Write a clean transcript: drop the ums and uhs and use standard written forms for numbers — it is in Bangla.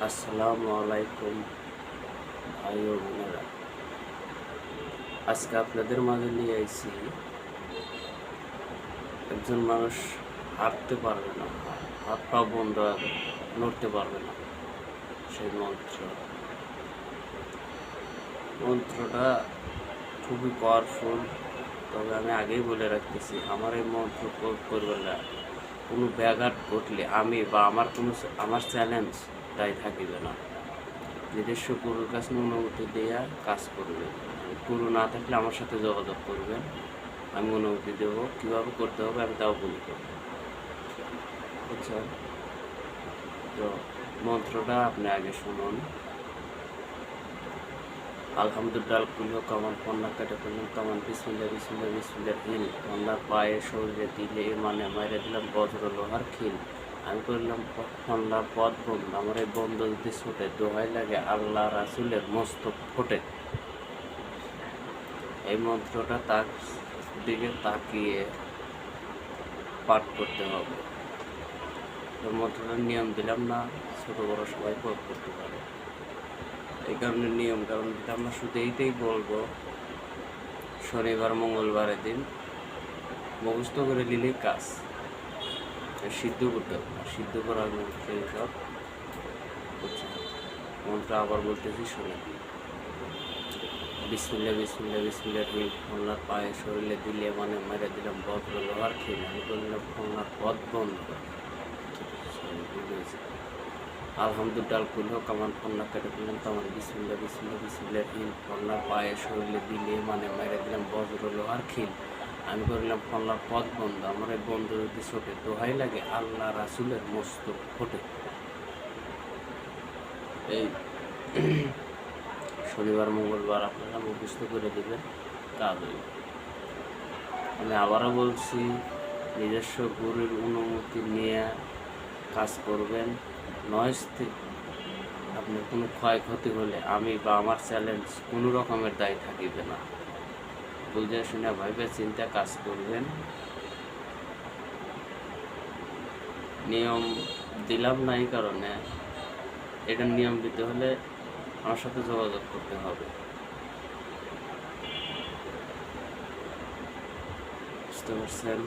আসসালামু আলাইকুম ভাই ও বোনেরা। আজকে আপনাদের মাঝে নিয়ে আইছি একজন মানুষ হাঁটতে পারবে না, হাত পা বন্ধ, নড়তে পারবে না। সেই মন্ত্রটা খুবই পাওয়ারফুল। তবে আমি আগেই বলে রাখতেছি, আমার এই মন্ত্র প্রয়োগ করবে না, কোনো ব্যাঘাত ঘটলে আমি বা আমার চ্যালেঞ্জ দায়ী থাকিবে না। নিজস্ব গুরুর কাছে অনুমতি দেওয়া কাজ করবেন। গুরু না থাকলে আমার সাথে যোগাযোগ করবেন, আমি অনুমতি দেবো। কীভাবে করতে হবে আমি তাও বলি করবো, বুঝছেন? তো মন্ত্রটা আপনি আগে শুনুন। আলহামদুলিল্লাহ কুল্লু কামান কন্যা কেটে করলাম কামান বিসমিল্লা বিসমিল্লা বিসমিল্লা হিল কন্যার পায়ে শরীরে দিলে মানে মাইরে দিলাম বজ্র লোহার খিল। আমি করলাম কন্যার পথ বন্ধ, আমার এই বন্ধ যদি ছোটে দোহাই লাগে আল্লাহ রাসুলের মস্তক ফোটে। এই মন্ত্রটা তার দিকে তাকিয়ে পাঠ করতে হবে। এই মন্ত্রটার নিয়ম দিলাম না, ছোট বড় সবাই প্রয়োগ করতে পারে। এই কারণে নিয়ম কারণ দিলাম না, শুধু এইটাই বলবো, শনিবার মঙ্গলবারের দিন মুখস্থ করে নিলেই কাজ, সিদ্ধ করতে হবে না। সিদ্ধ করার মন্ত্র সব মন্ত্র আবার বলতেছি শুনে। বিসমিল্লা বিসমিল্লা বিসমিল্লা হিল কন্যার পায়ে শরীরে দিলে মানে মেরে দিলাম বজ্র লোহার খিল। আমি করলাম কন্যার পথ বন্ধ। আলহামদুলিল্লাহ কুল্লু কামান কন্যা কেটে দিলাম কামান বিসমিল্লা বিসমিল্লা বিসমিল্লা হিল কন্যার পায়ে শরীরে দিলে মানে মেরে দিলাম বজ্র লোহার খিল। আমি করলাম কন্যার পথ বন্ধ, আমার এই বন্ধ যদি ছোটে দোহাই লাগে আল্লাহ রাসুলের মস্তক ফোটে। এই শনিবার মঙ্গলবার আপনারা মুখস্থ করে দেবেন, কাজ হইবে। আমি আবারও বলছি, নিজস্ব গুরুর অনুমতি নিয়ে কাজ করবেন। নয়স্তে আপনার কোনো ক্ষয়ক্ষতি হলে আমি বা আমার চ্যালেঞ্জ কোনো রকমের দায়ী থাকিবে না। বুঝে শুনে ভাইবে চিন্তা কাজ করবেন। নিয়ম দিলাম না এই কারণে, এটার নিয়ম দিতে হলে আমার সাথে যোগাযোগ করতে হবে, বুঝতে পারছেন?